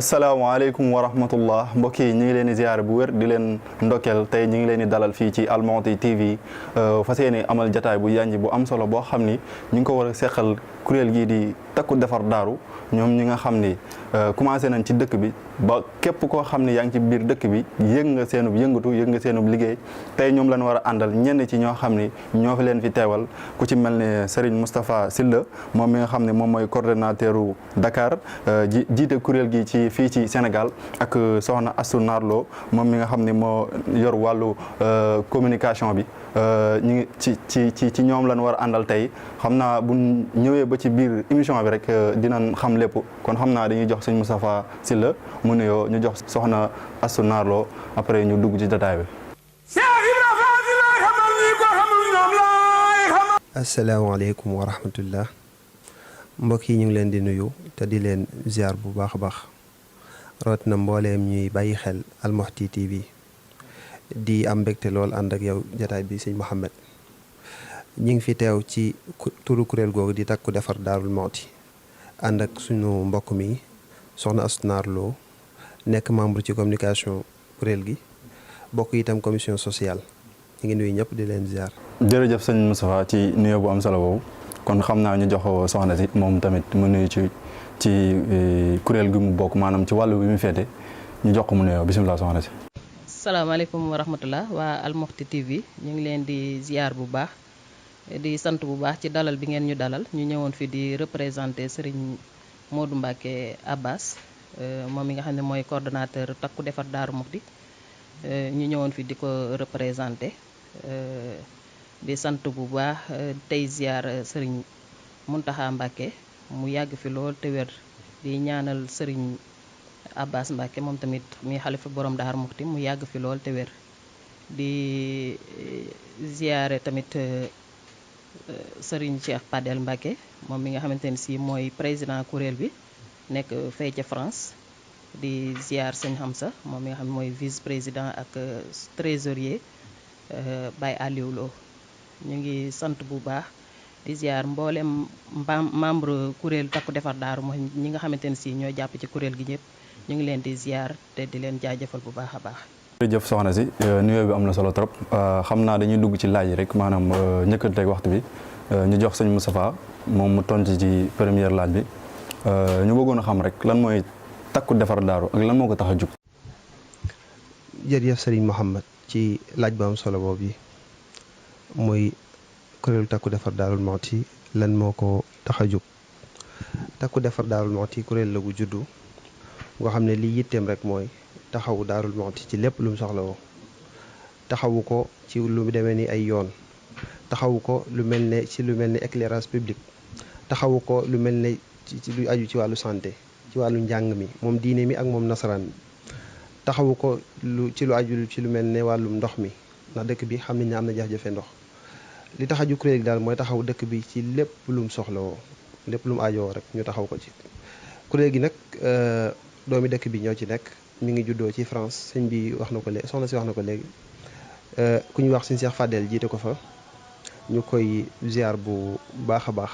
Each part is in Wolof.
asalaamaaleykum wa rahmatullah mbokk yi ñu ngi leen di ziar bu wér di leen ndokkeel tey ñu ngi leen di dalal fii ci Al Mouhty TV fas yéene amal jataay bu yanj bu am solo boo xam ni ñu ngi ko war a seqal kuréel gii di takku defar daaru ñoom ñi nga xam ni commencé nañ ci dëkk bi ba képp koo xam ni yaa ngi ci biir dëkk bi yëg nga seenub yëngatu yëg nga seenub liggéey tey ñoom lañ war a àndal ñenn ci ñoo xam ni ñoo fi leen fi teewal ku ci mel ne Serigne Moustapha Sylla moom mi nga xam ne moom mooy coordonnateur u Dakar jiite kuréel gi ci fii ci Sénégal ak soxna Astou Narlo moom mi nga xam ne moo yor wàllu communication bi ñu ngi ci ñoom lañ war a àndal tey xam naa bu ñëwee ba ci biir émission bi rek dinañ xam lépp kon xam naa dañuy jox sëñ Moustapha Sylla mu nuyoo ñu jox soxna Astou Narlo après ñu dugg ci détail bi. asalaamaaleykum wa rahmatullah mbokk yi ñu ngi leen di nuyu te di leen ziar bu baax a baax rawat na mbooleem ñuy bàyyi xel Al Mouhty TV di am mbégte lool ànd ak yow jataay bi sëñ Mouhamed ñu ngi fi teew ci turu kuréel googu di takku defar Daarul Mouhty ànd ak suñu mbokk mi soxna Astou Narlo nekk membre ci communication kuréel gi bokk itam commission sociale ñu ngi nuyu ñëpp di leen ziar. jërëjëf sëñ Moustapha ci nuyoo bu am solo boobu kon xam naa ñu jox soxna si moom tamit mu nuyu ci kuréel gi mu bokk maanaam ci wàllu bi mu féete ñu jox ko mu nuyoo bisimilah soxna si. salaamaaleykum wa rahmatullah waa Al Mouhty TV ñu ngi leen di ziar bu baax di sant bu baax ci dalal bi ngeen ñu dalal ñu ñëwoon fi di représenter Serigne Modou Mbacké Abbas moom mi nga xam ne mooy coordonnateur takku defar Daaru Mouhty ñu ñëwoon fi di ko représenter di sant bu baax tey ziar Serigne Mountakha Mbacké mu yàgg fi lool te wér di ñaanal Serigne Abbas Mbacké moom tamit mi xalifa borom Daaru Mouhty mu yàgg fi lool te wér di ziare tamit Serigne Cheikh Padel Mbacké moom mi nga xamante ne si mooy président kuréel bi nekk fay ca France di ziar sëñ Hamza moom mi nga xam ne mooy vice président ak trésorier Baye Aliou Lo ñu ngi sant bu baax di ziar mboolem membre kuréel takku defar daaru mooy ñi nga xamante ne si ñoo jàpp ci kuréel gi ñëpp ñu ngi leen di ziar te di leen jaajëfal bu baax a baax. jërëjëf soxna si nuyoo bi am na solo trop xam naa dañuy dugg ci laaj yi rek maanaam ñëkkanteeg waxtu bi ñu jox sëñ Moustapha moom mu tontu ci première laaj bi ñu bëggoon a xam rek lan mooy takku defar daaru ak lan moo ko tax a jug. jërëjëf Serigne Mouhamed ci laaj bu am solo boobu yi mooy kuréelu takku defar Daarul Mouhty lan moo ko tax a jóg takku defar Daarul Mouhty kuréel la gu juddu nga xam ne lii yitteem rek mooy taxawu Daarul Mouhty ci lépp lu mu soxla woo taxawu ko ci lu demee ni ay yoon taxawu ko lu mel ne éclairage public taxawu ko lu mel ne ci lu aju ci wàllu santé ci wàllu njàng mi moom diine mi ak moom nasaraan mi taxawu ko ci lu aju ci lu mel ne wàllum ndox mi ndax dëkk bi xam nañ ne am na jafe-jafe ndox li tax a ju kuréel gi daal mooy taxaw dëkk bi ci lépp lum soxla woo lépp lum aajowoo rek ñu taxaw ko ci kuréel gi nag doomi dëkk bi ñoo ci nekk mi ngi juddoo ci France sëñ bi wax na ko léegi soxna si wax na ko léegi ku ñuy wax sëñ Cheikh Fadel jiite ko fa ñu koy ziar bu baax a baax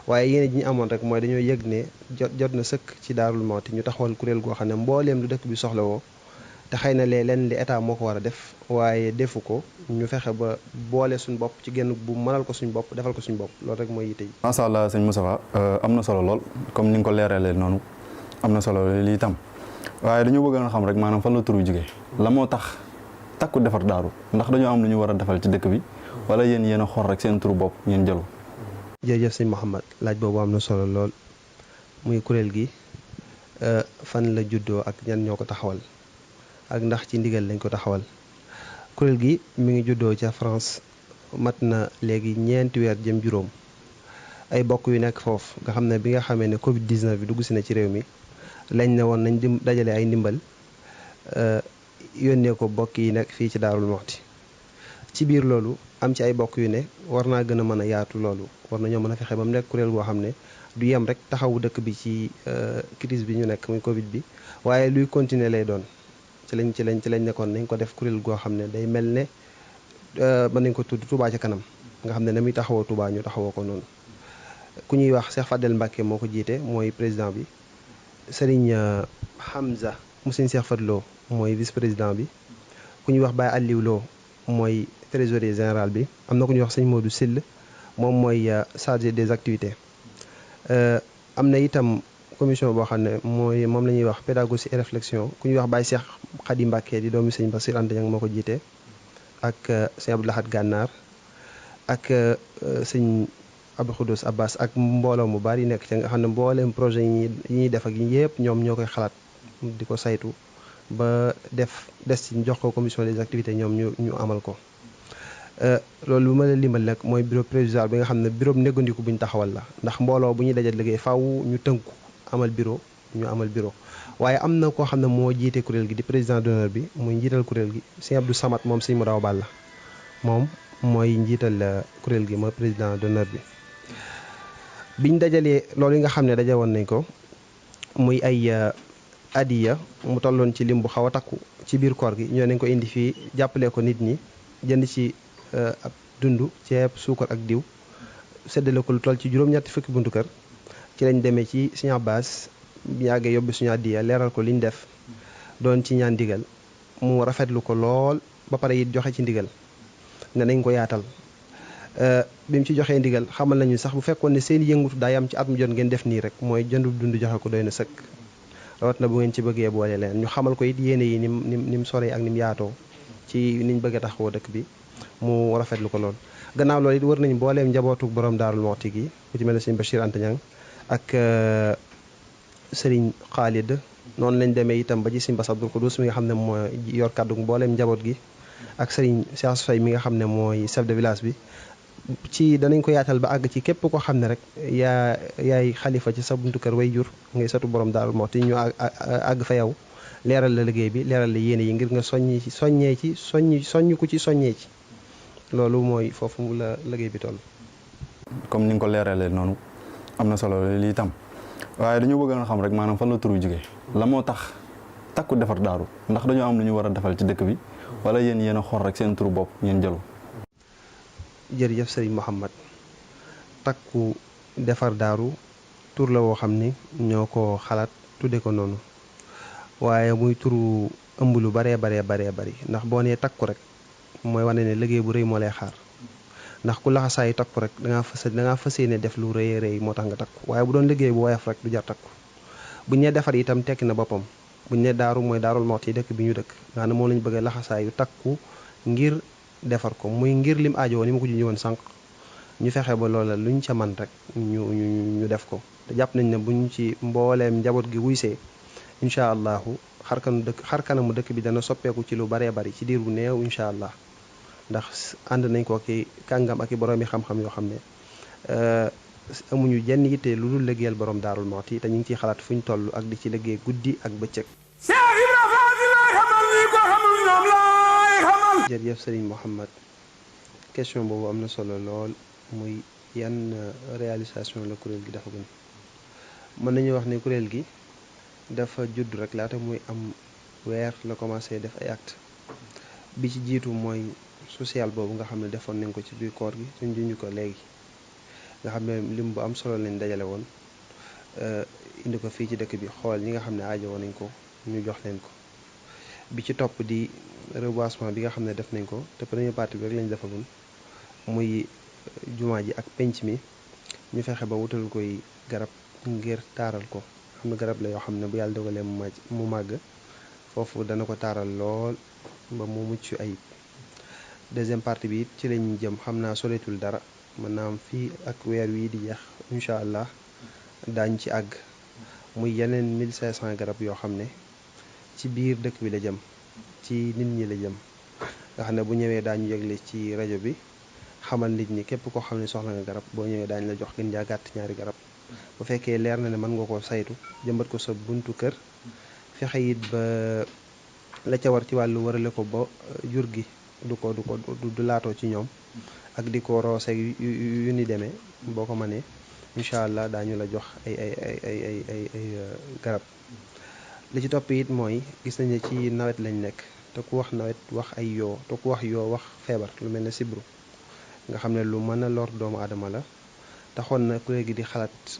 waaye yéen ji ñu amoon rek mooy dañoo yëg ne jot na sëkk ci Daarul Mouhty ñu taxawal kuréel goo xam ne mbooleem lu dëkk bi soxla woo te xëy na leen li état moo ko war a def waaye defu ko ñu fexe ba boole suñu bopp ci genn bu mënal ko suñu bopp defal ko suñu bopp loolu rek mooy yite yi. macha allah sëñ Moustapha am na solo lool comme ni nga ko leeralee noonu am na solo lii tam waaye dañu bëgg a xam rek maanaam fan la turu jógee la moo tax takku defar daaru ndax dañoo am lu ñu war a defal ci dëkk bi wala yéen a xor rek seen turu bopp ngeen jëlu. jërëjëf sëñ Mouhamed laaj boobu am na solo lool muy kuréel gi fan la juddoo ak ñan ñoo ko taxawal. ak ndax ci ndigal lañ ko taxawal kuréel gi mi ngi juddoo ca France mat na léegi ñeenti weer jëm juróom ay bokk yu nekk foofu nga xam ne bi nga xamee ne Covid 19 bi dugg si na ci réew mi lañ ne woon nañ dajale ay ndimbal yónnee ko bokk yi nekk fii ci Daarul Mouhty ci biir loolu am ci ay bokk yu ne war naa gën a mën a yaatu loolu war nañoo mën a fexe ba mu nekk kuréel goo xam ne du yem rek taxawu dëkk bi ci crise bi ñu nekk muy Covid bi waaye luy continuer lay doon. ci lañ nekkoon nañ ko def kuréel goo xam ne day mel ne mën nañ ko tudd Touba ca kanam nga xam ne na muy taxawoo Touba ñu taxawoo ko noonu ku ñuy wax Cheikh Fadel Mbacké moo ko jiite mooy président bi Serigne Hamza mu Serigne Cheikh Fadlo mooy vice président bi, ku ñuy wax Baye Aliou Lo mooy trésorier général bi, am na ku ñuy wax Serigne Modou Sill moom mooy chargé des activités. am na itam commission boo xam ne moom la ñuy wax pédagogie et réflexion, ku ñuy wax Baye Cheikh Khady Mbacké di doomi Serigne Bassirou Anta Niang moo ko jiite, ak Serigne Abdou Lahad Gànnaar ak Serigne Abdou Khoudous Abbas ak mbooloo mu bari nekk ca nga xam ne mbooleem projet yi ñuy def ak yëpp ñoom ñoo koy xalaat di ko saytu ba des ci jox ko commission des activités ñoom ñu amal ko. loolu lu ma la limal nag mooy bureau provisoire bi nga xam ne bureau néggandiku bu ñu taxawal la, ndax mbooloo bu ñuy dajal liggéey faaw ñu tënku amal bureau waaye am na koo xam ne moo jiite kuréel gi di président d'honneur bi, muy njiital kuréel gi Serigne Abdou Samad moom Serigne Modaw Balla moom mooy njiital kuréel gi mooy président d'honneur bi. biñ dajalee loolu yi nga xam ne daje woon nañ ko muy ay adiya mu tolloon ci lim bu xaw a takku ci biir koor gi, ñoo nañ ko indi fii jàppale ko nit ñi, jënd ci ab dund ceeb suukar ak diw, séddale ko lu toll ci juróom-ñetti fukki buntu kër. ci lañ demee ci Serigne Abbas yàggee yóbbu suñu adiya leeral ko liñ def, doon ci ñaan ndigal, mu rafetlu ko lool ba pare it joxe ci ndigal ne nañ ko yaatal. bi mu ci joxee ndigal xamal nañu sax bu fekkoon ne seen yëngutu daa yam ci at mu jot ngeen def nii rek mooy jëndu dund joxe ko doy na sëkk, rawat na bu ngeen ci bëggee boole leen. ñu xamal ko it yéene yi ni mu soree ak ni mu yaatoo ci niñ bëgg a taxawoo dëkk bi, mu rafetlu ko lool. gannaaw loolu it wër nañu booleem njabootu borom Daarul Muxti gi, ku ci mel ne Serigne Bachir Anta Niang ak Serigne Khalid. noonu lañ demee itam ba ci Serigne Bass Abdou Khoudous mi nga xam ne mooy yor kàddu booleem njaboot gi, ak Serigne Cheikh Faye mi nga xam ne mooy chef de village bi. ci danañ ko yaatal ba àgg ci képp koo xam ne rek yaay xalifa ci sa buntu kër way jur ngay satu borom Daarul Muxti, ñu àgg fa yow leeral la liggéey bi, leeral la yéene yi ngir nga soññ ku ci soññee ci. loolu mooy foofu la liggéey bi toll. comme ni nga ko leeralee noonu am na solo lii tam, waaye dañoo bëgg a xam rek maanaam fan la tur wi jógee, la moo tax takku defar daaru, ndax dañoo am lu ñu war a defal ci dëkk bi wala yéen a xor rek seen turu bopp ngeen jëlu. jërëjëf Serigne Mouhamad, takku defar daaru tur la woo xam ni ñoo ko xalaat tudde ko noonu, waaye muy turu ëmb lu baree bari, ndax boo nee takku rek mooy wane ne liggéey bu rëy moo lay xaar, ndax ku laxasaayu takku rek dangaa fas yéene def lu rëy moo tax nga takku, waaye bu doon liggéey bu woyof rek du jar takku. buñ ne defar itam tekki na boppam, buñ ne daaru mooy Daarul Muxti dëkk bi ñu dëkk, nga xam ne moom lañu bëgg a laxasaayu takku ngir defar ko, muy ngir lim aajo ni ma ko junjee woon sànq, ñu fexe ba loola luñ ca man rek ñu def ko. te jàpp nañ ne buñ ci mbooleem njaboot gi wuysee incha allahu xar kanamu dëkk bi dana soppeeku ci lu baree bari ci diir bu néew incha allah, ndax ànd nañ ko ki kàngam ak i boroomi xam-xam yoo xam ne amuñu jenn yitte lu dul liggéeyal borom Daarul Muxti, te ñu ngi ciy xalaat fuñ toll ak di ci liggéey guddi ak bëccëg. jërëjëf Serigne Mouhamad, question boobu am na solo lool, muy yan réalisation la kuréel gi dafa gën. mën nañu wax ne kuréel gi dafa judd rek laata muy am weer la commencé def ay acte. bi ci jiitu mooy social boobu nga xam ne defoon nañ ko ci biir koor gi suñ junj ko léegi, nga xam ne lim bu am solo lañ dajale woon indi ko fii ci dëkk bi, xool ñi nga xam ne aajo woon nañ ko ñu jox leen ko. bi ci topp di reboisement bi nga xam ne def nañ ko, te première partie bi rek lañ defagun, muy jumaa ji ak penc mi ñu fexe ba wutal koy garab ngir taaral ko. xam ne garab la yoo xam ne bu yàlla dogalee mu màgg foofu dana ko taaral lool ba mu mucc ayib. deuxième partie bi it ci lañ jëm, xam naa soleetul dara, mën naa am fii ak weer wii di jeex incha allah daañ ci àgg, muy yeneen 1500 garab yoo xam ne ci biir dëkk bi la jëm, ci nit ñi la jëm, nga xam ne bu ñëwee daañu yëgle ci rajo bi xamal nit ñi képp koo xam ne soxla nga garab boo ñëwee daañu la jox gën jaa gàtt 2 garab. bu fekkee leer na ne mën nga koo saytu jëmbat ko sa buntu kër, fexe it ba la ca war ci wàllu warale ko ba jur gi du laatoo ci ñoom, ak di ko roose yu ni demee, boo ko mënee incha allah daañu la jox ay garab. li ci topp it mooy gis nañ ne ci nawet lañ nekk, te ku wax nawet wax ay yoo, te ku wax yoo wax feebar lu mel ne sibru, nga xam ne lu mën a lor doomu aadama la. taxoon na kuréel gi di xalaat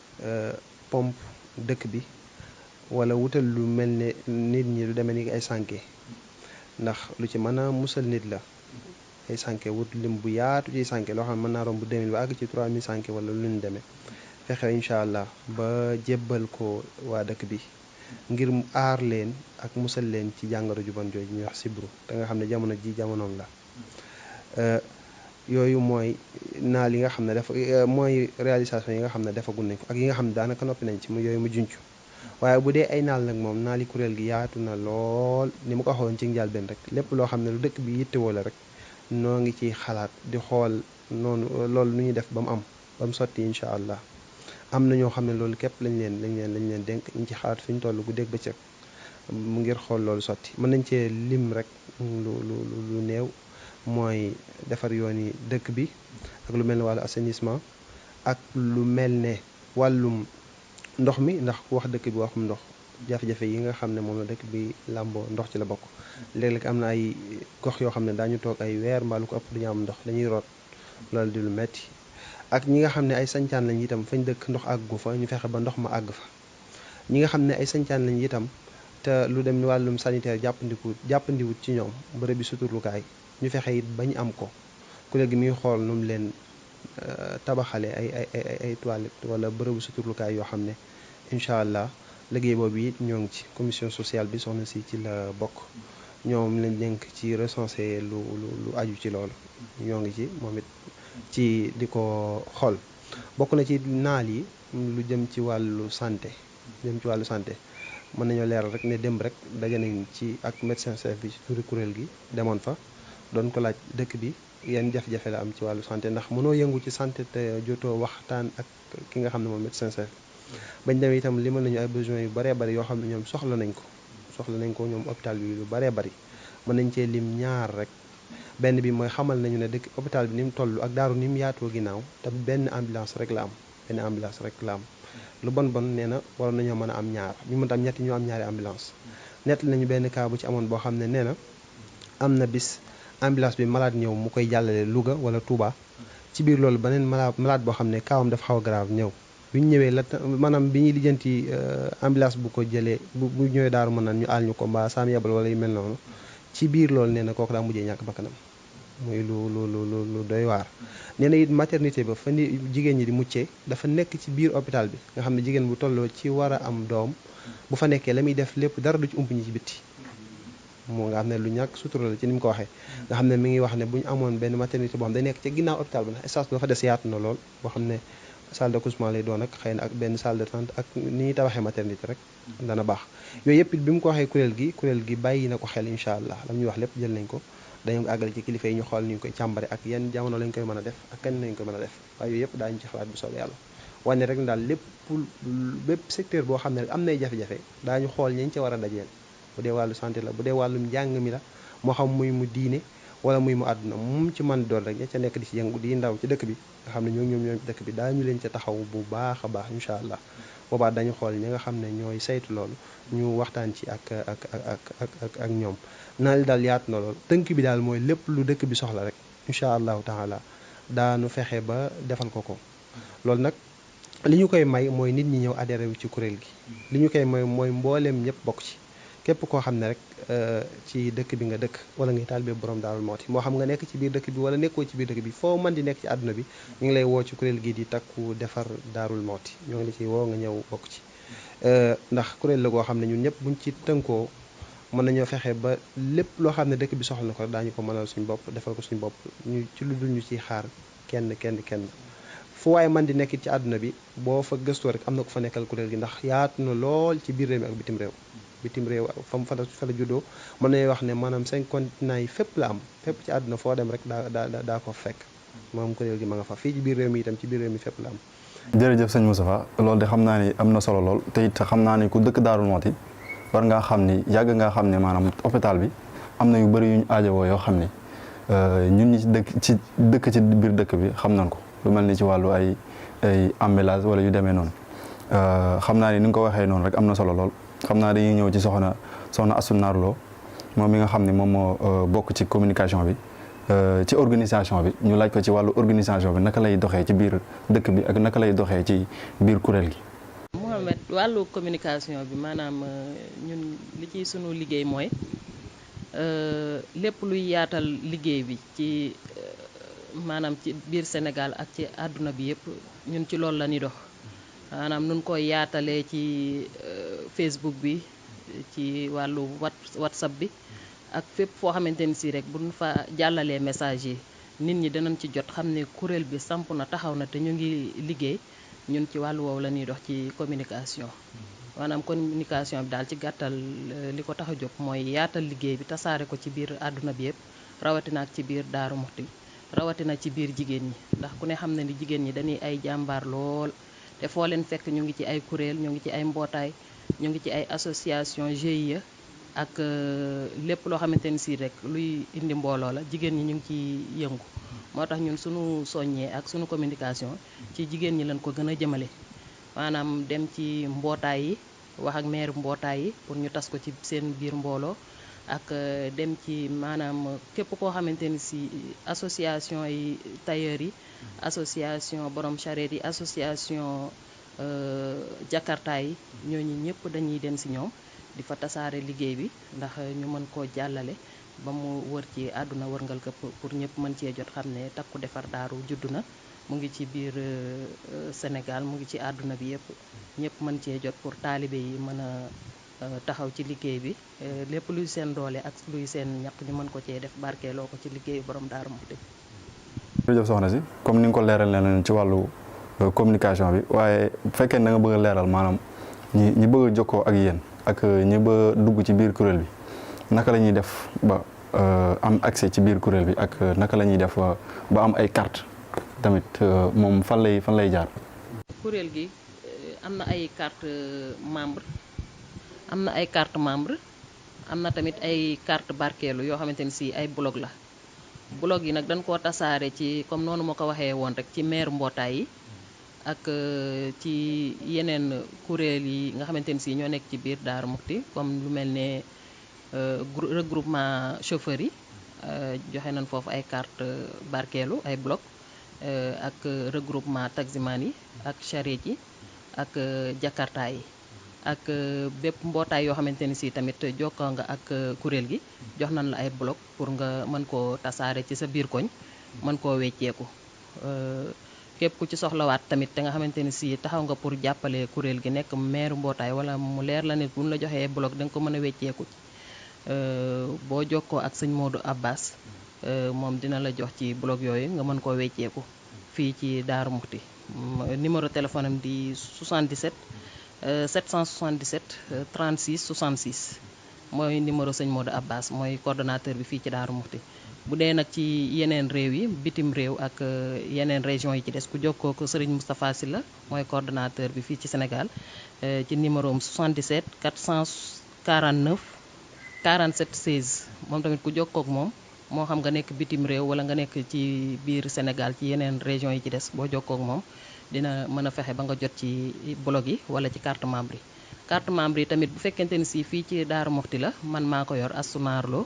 pompe dëkk bi wala wutal lu mel ne nit ñi lu demee ni ay sànke ndax lu ci mën a musal nit la ay sànke wut lim bu yaatu ci sànke loo xam ne mën naa romb 2000 ba àgg ci 3000 sànke wala lu ñu demee fexe incha allah ba jébbal ko waa dëkk bi ngir mu aar leen ak musal leen ci jàngoro ju bon jooju ñuy wax sibru te nga xam ne jamono ji jamonoom la yooyu mooy naal yi nga xam ne dafa mooy réalisation yi nga xam ne defagul nañ ko ak yi nga xam ne daanaka noppi nañ ci mu yooyu mu junc waaye bu dee ay naal nag moom naali kuréel gi yaatu na lool ni ma ko waxoon ci njëlbeen rek lépp loo xam ne lu dëkk bi yittewoo la rek noo ngi ciy xalaat di xool noonu loolu nu ñuy def ba mu sotti incha allah am na ñoo xam ne loolu képp lañ leen dénk ñu ci xalaat fi ñu toll guddeeg bëccëg mu ngir xool loolu sotti mën nañ cee lim rek lu néew mooy defar yooni dëkk bi ak lu mel ne wàllu assainissement ak lu mel ne wàllum ndox mi ndax ku wax dëkk bi waxum ndox jafe-jafe yi nga xam ne moom la dëkk bi làmboo ndox ci la bokk léeg-léeg am na ay gox yoo xam ne daañu toog ay weer mbaa lu ko ëpp duñu am ndox dañuy root loolu di lu metti ak ñi nga xam ne ay sañcaan lañ itam fañ dëkk ndox àggu fa ñu fexe ba ndox ma àgg fa ñi nga xam ne ay sañcaan lañ itam te lu dem ni wàllum sanitaire jàppandiwut ci ñoom bërëb bi suturlukaay ñu fexe it bañ am ko kuréel gi muy xool nu mu leen tabaxale ay toilette wala bërëbu suturlukaay yoo xam ne incha allah liggéey boobu it ñoo ngi ci commission sociale bi soxna si ci la bokk ñoom lañ dénk ci recensé lu aju ci loolu ñoo ngi ci moom it ci di ko xool bokk na ci naal yi lu jëm ci wàllu santé mën nañoo leeral rek ne démb rek daje nañ ci ak médecin chef bi ci turi kuréel gi demoon fa doon ko laaj dëkk bi yan jafe-jafe la am ci wàllu santé ndax mënoo yëngu ci santé te jotoo waxtaan ak ki nga xam ne moom médecin chef bañ demee itam limal nañu ay besoins yu baree bari yoo xam ne ñoom soxla nañ ko ñoom hôpital bi lu baree bari mën nañ cee lim ñaar rek benn bi mooy xamal nañu ne dëkk hôpital bi ni mu toll ak daaru ni mu yaatoo ginnaaw te benn ambulance rek la am lu bon nee na waroon nañoo mën a am ñaar ñu mën tam ñetti ñu am ñaari ambulance nett nañu benn cas bu ci amoon boo xam ne nee na am na bis ambulance bi malade ñëw mu koy jàllale Louga wala Touba ci biir loolu beneen malade boo xam ne kaawam dafa xaw a grave ñëw bi ñu ñëwee maanaam bi ñuy lijjanti ambulance bu ko jëlee bu ñëwee daaru mën naan ñu aal ñu ko mbaa saam yebal wala yu mel noonu ci biir loolu nee na kooku daa mujjee ñàkk bakkanam muy lu doy waar nee na it maternité ba fa ni jigéen ñi di muccee dafa nekk ci biir hôpital bi nga xam ne jigéen bu tolloo ci war a am doom bu fa nekkee la muy def lépp dara du ci ump ñi ci bitti moo nga xam ne lu ñàkk sutura la ci ni mu ko waxee nga xam ne mi ngi wax ne bu ñu amoon benn maternité boo xam ne day nekk ca ginnaaw hôpital ba ndax espace bi dafa des yaatu na lool boo xam ne salle d'accouchement lay doon ak xëy na ak benn salle d'attente ak ni ñuy tabaxee maternité rek dana baax yooyu yëpp it bi mu ko waxee kuréel gi bàyyi na ko xel incha allah lam ñuy wax lépp jël nañ ko dañu ko àggale ci kilifa yi ñu xool ni ñu koy càmbare ak yan jamono lañ koy mën a def ak kañ lañ koy mën a def waaye yooyu yëpp daañu ci xalaat bu soobee yàlla wane rek ne daal bépp secteur boo xam ne rek am nay jafe-jafe daañu xool ñañ ca war a dajeel bu dee wàllu santé la bu dee wàllum njàng mi la moo xam muy mu diine wala muy mu àdduna moom ci man doon rek ña ca nekk di ci yëngu di ndaw ci dëkk bi nga xam ne ñoom ci dëkk bi daañu leen ca taxaw bu baax a baax incha allah boobaa dañu xool ñi nga xam ne ñooy saytu loolu ñu waxtaan ci ak ñoom naa li daal yaatu na lool tënk bi daal mooy lépp lu dëkk bi soxla rek incha allahu taala daanu fexe ba defal ko loolu nag li ñu koy may mooy nit ñi ñëw adhéré wu ci kuréel gi li ñu koy may mooy mbooleem ñëpp bokk ci képp koo xam ne rek ci dëkk bi nga dëkk wala ngay taalibe borom Daarul Muxti moo xam nga nekk ci biir dëkk bi wala nekkoo ci biir dëkk bi foo mën di nekk ci àdduna bi ñu ngi lay woo ci kuréel gi di takku defar Daarul Muxti ñoo ngi la ci woo nga ñëw bokk ci ndax kuréel la goo xam ne ñun ñëpp buñ ci tënkoo mën nañoo fexe ba lépp loo xam ne dëkk bi soxla na ko daañu ko mënal suñu bopp defal ko suñu bopp ñu ci lu dul ñu ciy xaar kenn fu waaye man di nekk ci àdduna bi boo fa gëstoo rek am na ko fa nekkal kuréel gi ndax yaatu na lool ci biir réew mi ak bitim réew fa la juddoo mën nañu wax ne maanaam 5 continents yi fépp la am fépp ci àdduna foo dem rek daa ko fekk moom kuréel gi ma nga fa fii ci biir réew mi itam ci biir réew mi fépp la am. jërëjëf sëñ Moustapha loolu de xam naa ni am na solo lool te it xam naa ni ku dëkk Daarul Muxti war ngaa xam ni yàgg ngaa xam ne maanaam hôpital bi am na yu bëri yu ñu aajowoo yoo xam ni ñun ñi ci dëkk ci biir dëkk bi xam nañ ko lu mel ni ci wàllu ay ambulance wala yu demee noonu xam naa ni nga ko waxee noonu rek am na solo lool xam naa dañuy ñëw ci soxna Astou Nar Lo moom mi nga xam ne moom moo bokk ci communication bi ci organisation bi ñu laaj ko ci wàllu organisation bi naka lay doxee ci biir dëkk bi ak naka lay doxee ci biir kuréel gi. Mohamed wàllu communication bi maanaam ñun li ciy sunu liggéey mooy lépp luy yaatal liggéey bi ci maanaam ci biir Sénégal ak ci àdduna bi yëpp ñun ci loolu la ñuy dox maanaam nun koy yaatalee ci Facebook bi ci wàllu WhatsApp bi ak fépp foo xamante ni si rek buñ fa jàllalee message yi nit ñi danañ ci jot xam ne kuréel bi samp na taxaw na te ñu ngi liggéey ñun ci wàllu woowu la ñuy dox ci communication maanaam communication bi daal ci gàttal li ko tax a jóg mooy yaatal liggéey bi tasaare ko ci biir àdduna bi yëpp rawatina ak ci biir Daaru Muxti rawatina ci biir jigéen ñi ndax ku ne xam na ni jigéen ñi dañuy ay jàmbaar lool te foo leen fekk ñu ngi ci ay kuréel ñu ngi ci ay mbootaay ñu ngi ci ay association GIE ak lépp loo xamante ni si rek luy indi mbooloo la jigéen ñi ñu ngi ci yëngu moo tax ñun sunu soññee ak sunu communication ci jigéen ñi lañ ko gën a jëmale maanaam dem ci mbootaay yi wax ak maire mbootaay yi pour ñu tas ko ci seen biir mbooloo ak dem ci maanaam képp koo xamante ni si association yi tailleur yi association borom charrette yi association jakarta yi ñooñu ñëpp dañuy dem si ñoom di fa tasaare liggéey bi ndax ñu mën koo jàllale ba mu wër ci àdduna wërngal këpp pour ñëpp mën cee jot xam ne takku defar daaru juddu na mu ngi ci biir Sénégal mu ngi ci àdduna bi yëpp ñëpp mën cee jot pour taalibe yi mën a taxaw ci liggéey bi lépp luy seen doole ak luy seen ñaq ñu mën ko cee def barkeeloo ko ci liggéeyu borom Daaru Muxti. jërëjëf soxna si comme ni nga ko leeral leen ci wàllu communication bi waaye bu fekkee da nga bëgg a leeral maanaam ñi bëgg a jokkoo ak yéen ak ñi bëgg a dugg ci biir kuréel bi naka la ñuy def ba am accès ci biir kuréel bi ak naka la ñuy def ba am ay carte tamit moom fan lay jaar. kuréel gi am na ay carte membre am na ay carte membre am na tamit ay carte barkeelu yoo xamante ni si ay blog la blog yi nag dañ koo tasaare ci comme noonu ma ko waxee woon rek ci maire mbootaay yi ak ci yeneen kuréel yi nga xamante ni si ñoo nekk ci biir Daaru Muxti comme lu mel ne regroupement chauffeur yi joxe nañ foofu ay carte barkeelu ay blog ak regroupement taximan yi ak charrette yi ak jakarta yi ak bépp mbootaay yoo xamante ni si tamit jokkoo nga ak kuréel gi jox nañ la ay blog pour nga mën koo tasaare ci sa biir koñ mën koo wecceeku képp ku ci soxlawaat tamit te nga xamante ni si taxaw nga pour jàppale kuréel gi nekk maire mbootaay wala mu leer la nit bu ñu la joxee blog da nga ko mën a wecceeku boo jokkoo ak sëñ Modou Abbas moom dina la jox ci blog yooyu nga mën koo wecceeku fii ci Daaru Muxti numéro téléphone am di 77 777 36 66 mooy numéro sëñ Modou Abbas mooy coordonnateur bi fii ci Daaru Muxti bu dee nag ci yeneen réew yi bitim réew ak yeneen région yi ci des ku jokkoo ko Serigne Moustapha Sylla mooy coordonnateur bi fii ci Sénégal ci numéro am 77 449 47 16 moom tamit ku jokkoo ak moom moo xam nga nekk bitim réew wala nga nekk ci biir Sénégal ci yeneen région yi ci des boo jokkoo ak moom dina mën a fexe ba nga jot ci blog yi wala ci carte membre yi. carte membre yi tamit bu fekkente ni si fii ci Daaru Muxti la man maa ko yor Astou Nar Lo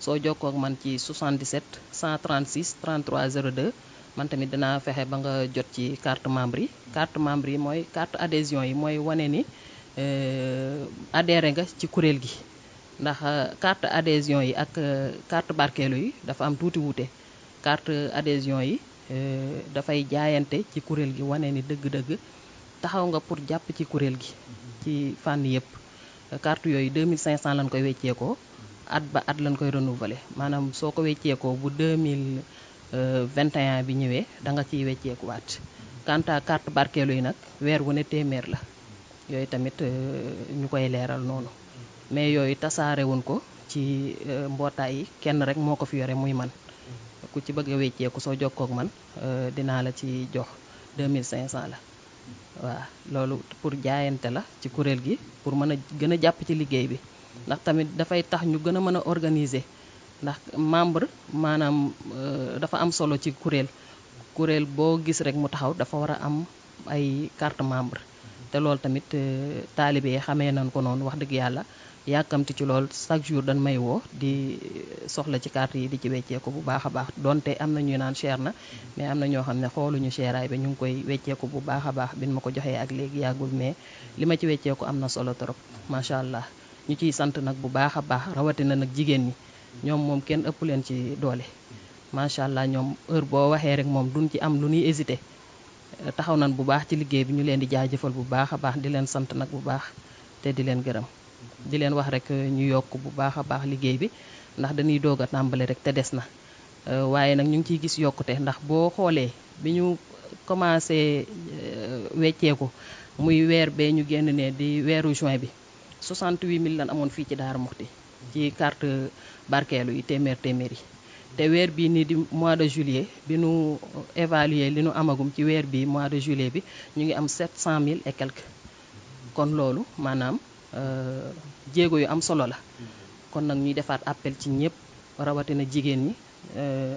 soo jokkoo ak man ci 77 136 33 02 man tamit dinaa fexe ba nga jot ci carte membre yi. carte membre yi mooy carte adhésion yi mooy wane ni adhéré nga ci kuréel gi ndax carte adhésion yi ak carte barkeelu yi dafa am tuuti wuute carte adhésion yi dafay jaayante ci kuréel gi wane ni dëgg-dëgg taxaw nga pour jàpp ci kuréel gi ci fànn yëpp carte yooyu 2500 lañ koy wecceekoo at ba at lañ koy renouveler maanaam soo ko wecceekoo bu 2021 bi ñëwee da nga ciy wecceekuwaat quant à carte barkeelu yi nag weer wu ne téeméer la yooyu tamit ñu koy leeral noonu mais yooyu tasaarewuñ ko ci mbootaay yi kenn rek moo ko fi yore muy man ku ci bëgg a wecceeku soo jokkoo ak man dinaa la ci jox 2500 la waaw loolu pour jaayante la ci kuréel gi pour mën a gën a jàpp ci liggéey bi ndax tamit dafay tax ñu gën a mën a organiser ndax membre maanaam dafa am solo ci kuréel boo gis rek mu taxaw dafa war a am ay carte membre te loolu tamit taalibe yi xamee nañ ko noonu wax dëgg yàlla yàkkamti ci lool chaque jour dañ may woo di soxla ci carte yi di ci wecceeku bu baax a baax donte am na ñuy naan cher na mais am na ñoo xam ne xooluñu cheraay bi ñu ngi koy wecceeku bu baax a baax bin ma ko joxee ak léegi yàggul mais li ma ci wecceeku am na solo trop macha allah ñu ciy sant nag bu baax a baax rawatina nag jigéen ñi ñoom moom kenn ëpp leen ci doole macha allah ñoom heure boo waxee rek moom duñ ci am lu ñuy hésité taxaw nañ bu baax ci liggéey bi ñu leen di jaajëfal bu baax a baax di leen sant nag bu baax te di leen gërëm di leen wax rek ñu yokk bu baax a baax liggéey bi ndax dañuy doog a tàmbali rek te des na waaye nag ñu ngi ciy gis yokkute ndax boo xoolee bi ñu commencé wecceeku muy weer bee ñu génn ne di weeru juin bi 68000 lan amoon fii ci Darou Mouhty ci carte barkeelu yi téeméer yi te weer bii nii di mois de juillet bi nu évaluer li nu amagum ci weer bi mois de juillet bi ñu ngi am 700000 et quelques kon loolu maanaam jéego yu am solo la kon nag ñuy defaat appel ci ñëpp rawatina jigéen ñi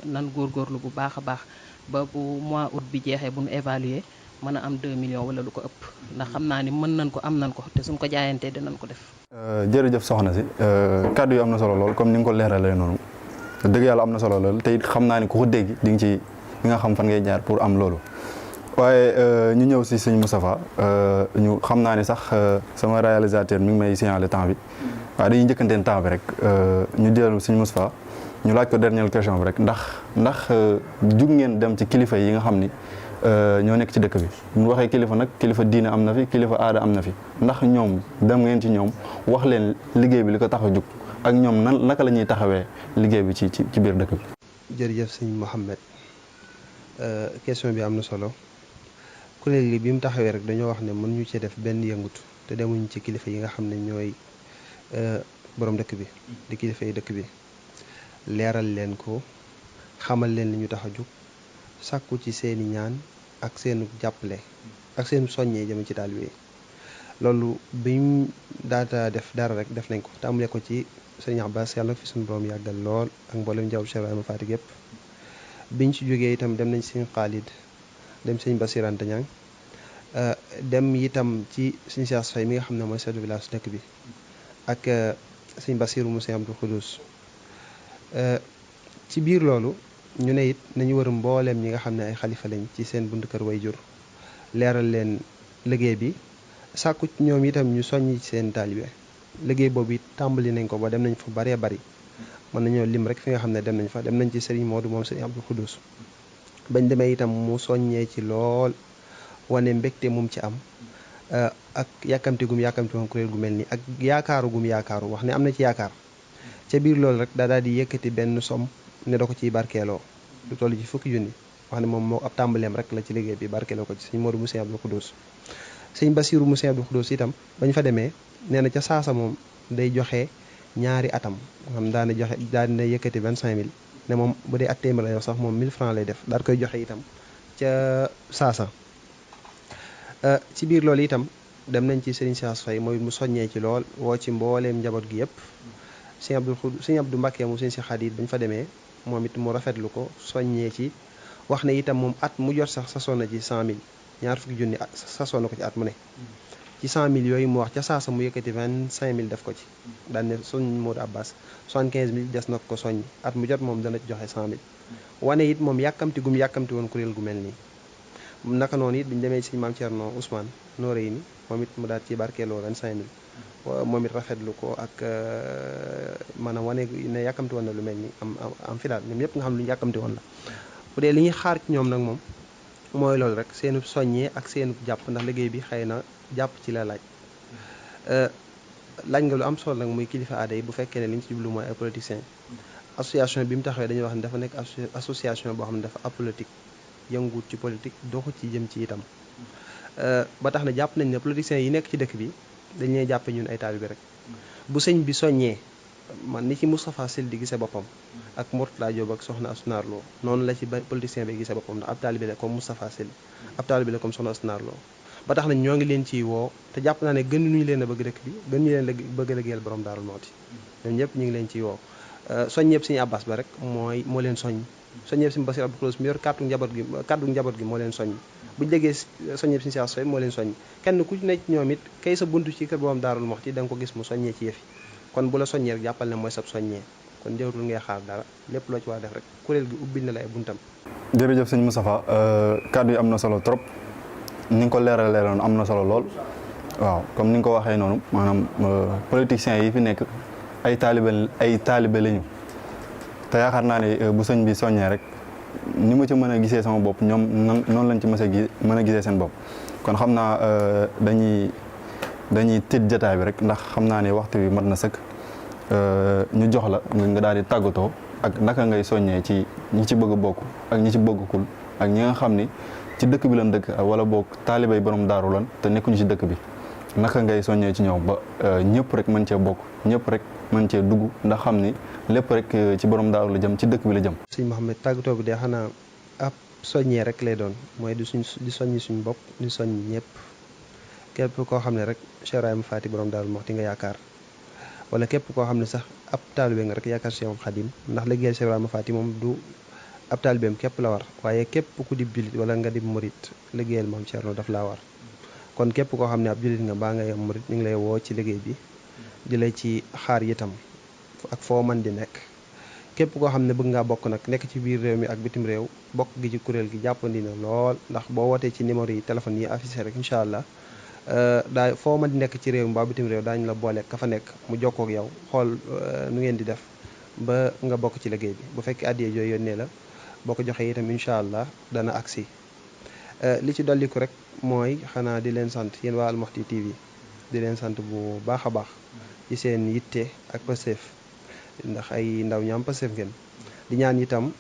nan góorgóorlu bu baax a baax ba bu mois août bi jeexee bu nu évaluer mën a am 2 millions wala lu ko ëpp ndax xam naa ni mën nañ ko am nañ ko te suñ ko jaayantee dinañ ko def. jërëjëf soxna si kàddu yi am na solo lool comme ni nga ko leeralee noonu dëgg yàlla am na solo lool te it xam naa ni ku ko dégg di nga xam fan ngay jaar pour am loolu. waaye ñu ñëw si sëñ Moustapha ñu xam naa ni sax sama réalisateur mi ngi may signaler temps bi waaye dañuy njëkkanteen temps bi rek ñu dellu sëñ Moustapha ñu laaj ko dernière question bi rek ndax jug ngeen dem ci kilifa yi nga xam ni ñoo nekk ci dëkk bi ñu waxee kilifa nag kilifa diine am na fi kilifa aada am na fi ndax ñoom dem ngeen ci ñoom wax leen liggéey bi li ko tax a jug ak ñoom naka la ñuy taxawee liggéey bi ci biir dëkk bi. jërëjëf sëñ Mouhamed question bi am na solo. kuréel gi bi mu taxawee rek dañoo wax ne mën ñu ci def benn yëngutu te demuñ ci kilifa yi nga xam ne ñooy borom dëkk bi di kilifa yi dëkk bi leeral leen ko xamal leen li ñu tax a jóg sàkku ci seeni ñaan ak seenu jàppale ak seenu soññee jëm ci taalibe yi loolu biñ daata def dara rek def nañ ko tàmbalee ko ci sëñ Abbas yàlla fi suñu borom yàggal lool ak mboolem njaw Cheikh Ibrahima Fatick yëpp biñ ci jógee itam dem nañ sëñ Xaalid dem sëñ Bassirou Anta Niang dem itam ci sëñ Cheikh Faye mi nga xam ne mooy chef de village dëkk bi ak sëñ Bassirou mu sëñ Abdou Khoudous ci biir loolu ñu ne it nañu war a mbooleem ñi nga xam ne ay xalifa lañ ci seen buntu kër way jur leeral leen liggéey bi sàkku ñoom itam ñu soññ ci seen taalibe liggéey boobu it tàmbali nañ ko ba dem nañ fa baree bari mën nañoo lim rek fi nga xam ne dem nañ fa dem nañ ci Serigne Modou moom sëñ Abdou Khoudous bañ demee itam mu soññee ci lool wane mbégte mum ci am ak yàkkamti woon kuréel gu mel nii ak yaakaaru wax ne am na ci yaakaar ca biir loolu rek daal di yëkkati benn som ne da ko ciy barkeeloo lu toll ci fukki junni wax ne moom moo ab tàmbaleem rek la ci liggéey bi barkeeloo ko ci sëñ Modou Moussa Abdou Khoudous sëñ Bassirou Moussa Abdou Khoudous itam bañ fa demee nee na ca saasa moom day joxe ñaari atam xam daana joxe daal dina yëkkati 25000 ne moom bu dee at téeméer la yow sax moom 1000 francs lay def daal koy joxe itam ca saasa ci biir loolu itam dem nañ ci Serigne Cheikh Faye mooy mu soññee ci lool woo ci mbooleem njaboot gi yëpp sëñ Abdou Mbacké mu sëñ si Xaadim bañ fa demee moom it mu rafetlu ko soññee ci wax ne itam moom at mu jot sax sasoon na ci 100000 ñaar fukki junni sasoon na ko ci at mu ne ci 100000 yooyu mu wax ca saasa mu yëkkati 25000 def ko ci daan ne soñ Modou Abbas 75000 des na ko soññ at mu jot moom dana ci joxe 100000 wane it moom yàkkamti woon kuréel gu mel nii naka noonu it biñu demee ci maam Thierno Ousmane nooré ni moom it mu daal ci barkeeloo 25000 moom it rafetlu ko ak maanaam wane ne yàkkamti woon na lu mel ni am fi daal ñoom ñëpp nga xam lu ñu yàkkamti woon la bu dee li ñuy xaar ci ñoom nag moom mooy loolu rek seenu soññee ak seenu jàpp ndax liggéey bi xëy na jàpp ci la laaj nga lu am solo nag muy kilifa aada yi bu fekkee ne li ñu ci jublu mooy ay politiciens association bi mu taxawee dañuy wax ne dafa nekk association boo xam ne dafa apolitique yënguut ci politique doxu ci jëm ci itam ba tax na jàpp nañ ne politiciens yi nekk ci dëkk bi dañ leen jàppe ñun ay taalibe rek bu sëñ bi soññee man ni ci Moustapha Syll di gisee boppam ak Mourtala Diop ak soxna Astou Lo noonu la ci politicien bi gisee boppam ndax ab taalibe la comme Moustapha Syll ab taalibe la comme soxna Astou Lo ba tax na ñoo ngi leen ciy woo te jàpp naa ne gën ñu leen a bëgg dëkk bi gën ñu leen bëgg a liggéeyal borom Darou Mouhty ñoom ñëpp ñu ngi leen ciy woo soññeeb Sëñ Abbas ba rek moo leen soññ soññeeb Sëñ Bassirou Abdou Khoudous mi yor kàddu njaboot gi moo leen soññ buñu déggee soññeeb Sëñ Cheikh Faye moo leen soññ kenn ku ci nekk ñoom it kay sa buntu ci kër borom Darou Mouhty da nga ko gis mu soññee ci yëf yi kon bu la soññee rek jàppal ne mooy sab soññee kon jëwtul ngay xaar dara lépp loo ci war def rek kuréel gi ubbil na la ay buntam. jërëjëf sëñ Moustapha kàddu yi am na solo trop ni nga ko leeralee noonu am na solo lool waaw comme ni nga ko waxee noonu maanaam politiciens yi fi nekk ay taalibe lañu te yaakaar naa ne bu sëñ bi soññee rek ni ma ci mën a gisee sama bopp ñoom noonu lañ ci mën a gisee seen bopp kon xam naa dañuy tëj jotaay bi rek ndax xam naa ne waxtu bi mat na sëkk ñu jox la nga daal di tàggatoo ak naka ngay soññee ci ñi ci bëgg a bokk ak ñi ci bëggukul ak ñi nga xam ni ci dëkk bi lan dëkk wala boog taalibay borom daaru lan te nekkuñu ci dëkk bi naka ngay soññee ci ñoom ba ñëpp rek mën cee bokk ñëpp rek mën cee dugg ndax xam ni lépp rek ci borom daaru la jëm ci dëkk bi la jëm. sëñ Mouhamed tàggatoo bi de xanaa ab soññee rek lay doon mooy di soññi suñ bopp di soññ ñëpp képp koo xam ne rek Cheikh Ibrahima Faty borom Daaru Muxti nga yaakaar wala képp koo xam ne sax ab taalibe nga rek yaakaar Cheikh Khadim ndax liggéeyal Cheikh Ibrahima Faty moom du ab taalibeem képp la war waaye képp ku di jullit wala nga di murit liggéeyal moom Thierno daf laa war kon képp koo xam ne ab jullit nga baa ngay am murit ñu ngi lay woo ci liggéey bi di lay ci xaar itam ak foo man di nekk képp koo xam ne bëgg ngaa bokk nag nekk ci biir réew mi ak bitim réew bokk gi ci kuréel gi jàppandi na lool ndax boo wootee ci numéro yi téléphone yi affiché rek incha allah daa foo man di nekk ci réew mi ba bitim réew daañu la boole ka fa nekk mu jokkoo ak yow xool nu ngeen di def ba nga bokk ci liggéey bi bu fekkee addiyee jooyu yónnee la boo ko joxee itam incha allah dana agsi li ci dolliku rek mooy xanaa di leen sant yéen waa Al Mouhty TV di leen sant bu baax a baax ci seen yitte ak Pastef ndax ay ndaw ñaam Pastef ngeen di ñaan itam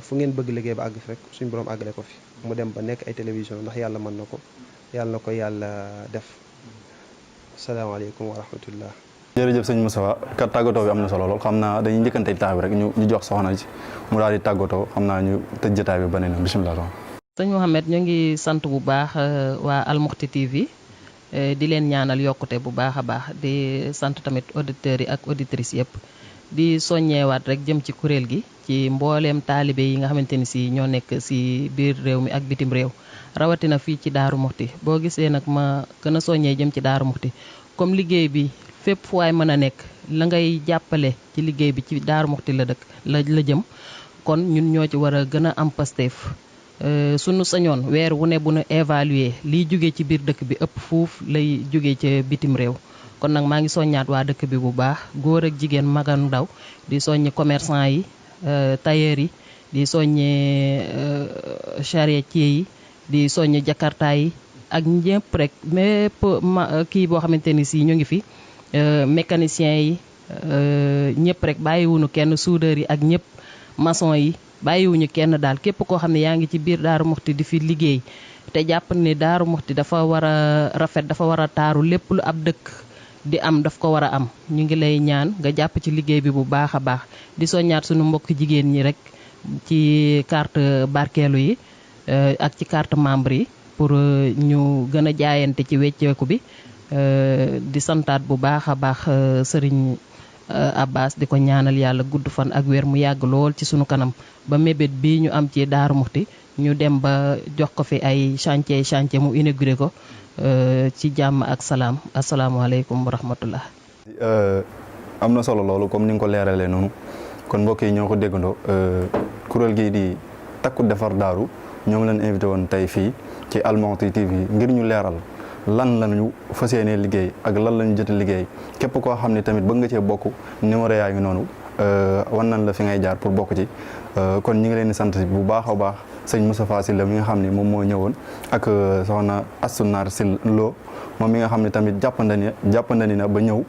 fu ngeen bëgg liggéey ba àgg fi rek suñu borom àggale ko fi mu dem ba nekk ay télévision ndax yàlla mën na ko yàlla na ko yàlla def asalaamaaleykum wa rahmatullah. jërëjëf sëñ Moustapha kat tàggatoo bi am na solo lool xam naa dañuy njëkkante temps bi rek ñu jox soxna ci mu daal di tàggatoo xam naa ñu tëj jotaay bi ba ne na bisimilah. sëñ Mouhamed ñu ngi sant bu baax waa Al Mouhty TV di leen ñaanal yokkute bu baax a baax di sant tamit auditeurs yi ak auditrices yëpp di soññeewaat rek jëm ci kuréel gi ci mbooleem taalibe yi nga xamante ni si ñoo nekk si biir réew mi ak bitim réew rawatina fii ci Daaru Muxti boo gisee nag ma gën a soññee jëm ci Daaru Muxti comme liggéey bi fépp fu waay mën a nekk la ngay jàppale ci liggéey bi ci Daaru Muxti la dëkk la jëm kon ñun ñoo ci war a gën a am Pastef sunu sañoon weer wu ne bu nu évaluer liy jóge ci biir dëkk bi ëpp fuuf lay jóge ca bitim réew kon nag maa ngi soññaat waa dëkk bi bu baax góor ak jigéen mag ak ndaw di soññi commerçant yi tailleur yi di soññi charretier yi di soññi jakarta yi ak ñëpp rek mépp kii boo xamante ni si ñu ngi fi mécanicien yi ñëpp rek bàyyiwuñu kenn soudeur yi ak ñëpp maçon yi bàyyiwuñu kenn daal képp koo xam ne yaa ngi ci biir Daaru Muxti di fi liggéey te jàpp ne Daaru Muxti dafa war a rafet dafa war a taaru lépp lu ab dëkk di am daf ko war a am ñu ngi lay ñaan nga jàpp ci liggéey bi bu baax a baax di soññaat suñu mbokk jigéen ñi rek ci carte barkeelu yi ak ci carte membre yi pour ñu gën a jaayante ci wecceeku bi di santaat bu baax a baax sëriñ Abbas di ko ñaanal yàlla gudd fan ak wér mu yàgg lool ci sunu kanam ba mébét bi ñu am ci Daaru Muxti ñu dem ba jox ko fi ay chantier mu inauguré ko ci jàmm ak salaam asalaamaaleykum wa rahmatullah. am na solo loolu comme ni nga ko leeralee noonu kon mbokk yi ñoo ko déggandoo kuréel gii di takku defar daaru ñoom leen invité woon tey fii ci Al Mouhty TV ngir ñu leeral lan lañu fas yéenee liggéey ak lan lañu jot a liggéey képp koo xam ne tamit bëgg nga cee bokk numéro yaa ngi noonu wan nañ la fi ngay jaar pour bokk ci kon ñi ngi leen di sant bu baax a baax sëñ Moustapha Sylla mi nga xam ne moom moo ñëwoon ak soxna Astou Nar Sylla Lo moom mi nga xam ne tamit jàppandani na ba ñëw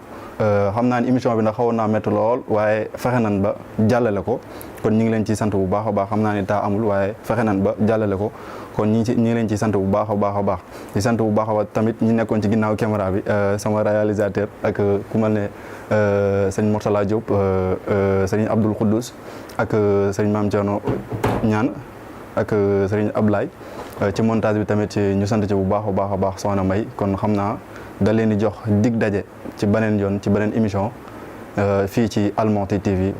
xam naa ne émission bi nag xawoon naa métti lool waaye fexe nan ba jàllale ko kon ñi ngi leen ci sant bu baax a baax xam naa ne taa amul waaye fexe nan ba jàllale ko kon ñi ngi leen ci sant bu baax a baax a baax di sant bu baax a baax tamit ñi nekkoon ci ginnaaw caméra bi sama réalisateur ak ku mel ne sëñ Mourtala Diop sëñ Abdoul Khoudous ak sëñ Mame Thierno Ñaan ak sëñ Ablaye ci montage bi tamit ñu sant ci bu baax a baax a baax soxna May kon xam naa da leen di jox dig daje ci beneen yoon ci beneen émission fii ci Al Mouhty TV